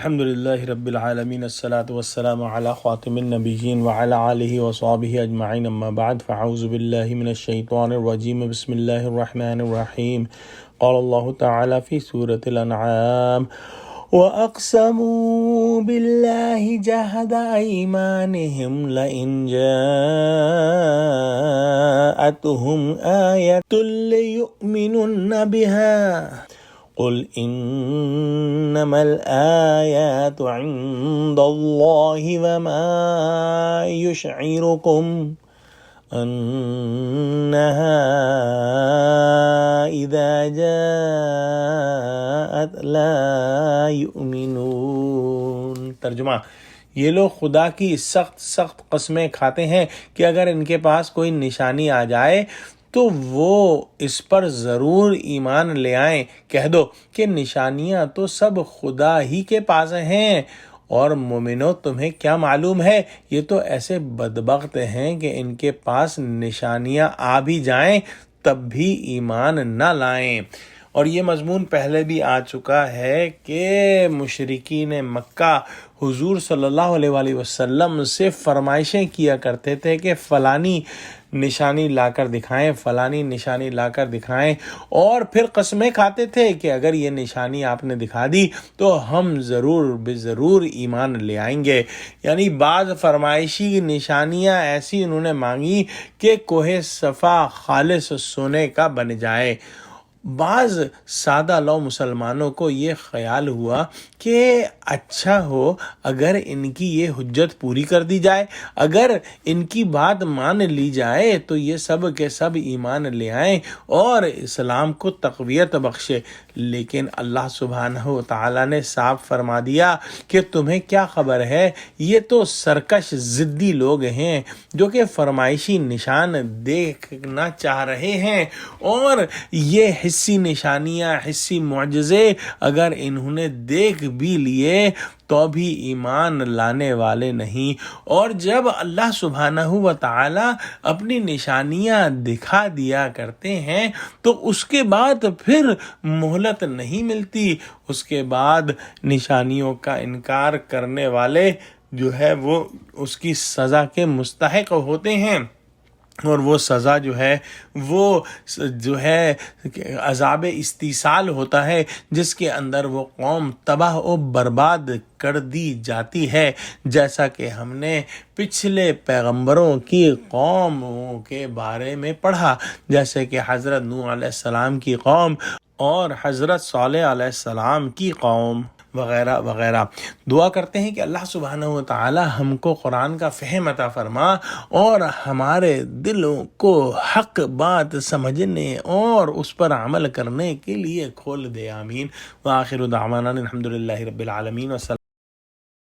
الحمد لله رب العالمين الصلاة والسلام على خاتم النبيين وعلى آله وصحبه أجمعين أما بعد فأعوذ بالله من الشيطان الرجيم بسم الله الرحمن الرحيم قال الله تعالى في سورة الأنعام وأقسموا بالله جهد أيمانهم لئن جاءتهم آية ليؤمنن بها قل إنما الآيات عند الله وما يشعركم أنها إذا جاءت لا يؤمنون۔ ترجمہ: یہ لوگ خدا کی سخت قسمیں کھاتے ہیں کہ اگر ان کے پاس کوئی نشانی آ جائے تو وہ اس پر ضرور ایمان لے آئیں۔ کہہ دو کہ نشانیاں تو سب خدا ہی کے پاس ہیں، اور مومنو تمہیں کیا معلوم ہے، یہ تو ایسے بدبخت ہیں کہ ان کے پاس نشانیاں آ بھی جائیں تب بھی ایمان نہ لائیں۔ اور یہ مضمون پہلے بھی آ چکا ہے کہ مشرکین مکہ حضور صلی اللہ علیہ وآلہ وسلم سے فرمائشیں کیا کرتے تھے کہ فلانی نشانی لا کر دکھائیں، فلانی نشانی لا کر دکھائیں، اور پھر قسمیں کھاتے تھے کہ اگر یہ نشانی آپ نے دکھا دی تو ہم ضرور ایمان لے آئیں گے۔ یعنی بعض فرمائشی نشانیاں ایسی انہوں نے مانگی کہ کوہ صفا خالص سونے کا بن جائے۔ بعض سادہ لو مسلمانوں کو یہ خیال ہوا کہ اچھا ہو اگر ان کی یہ حجت پوری کر دی جائے، اگر ان کی بات مان لی جائے تو یہ سب کے سب ایمان لے آئیں اور اسلام کو تقویت بخشے۔ لیکن اللہ سبحانہ و تعالیٰ نے صاف فرما دیا کہ تمہیں کیا خبر ہے، یہ تو سرکش ضدی لوگ ہیں جو کہ فرمائشی نشان دیکھنا چاہ رہے ہیں، اور یہ حسی نشانیاں، حسی معجزے اگر انہوں نے دیکھ بھی لیے تو بھی ایمان لانے والے نہیں۔ اور جب اللہ سبحانہ و تعالی اپنی نشانیاں دکھا دیا کرتے ہیں تو اس کے بعد پھر مہلت نہیں ملتی، اس کے بعد نشانیوں کا انکار کرنے والے جو ہے وہ اس کی سزا کے مستحق ہوتے ہیں، اور وہ سزا جو ہے عذاب استیصال ہوتا ہے، جس کے اندر وہ قوم تباہ و برباد کر دی جاتی ہے، جیسا کہ ہم نے پچھلے پیغمبروں کی قوموں کے بارے میں پڑھا، جیسے کہ حضرت نوح علیہ السلام کی قوم اور حضرت صالح علیہ السلام کی قوم وغیرہ وغیرہ۔ دعا کرتے ہیں کہ اللہ سبحانہ و تعالی ہم کو قرآن کا فہم عطا فرما اور ہمارے دلوں کو حق بات سمجھنے اور اس پر عمل کرنے کے لیے کھول دے، آمین۔ وآخر دعوانا الحمدللہ رب العالمین۔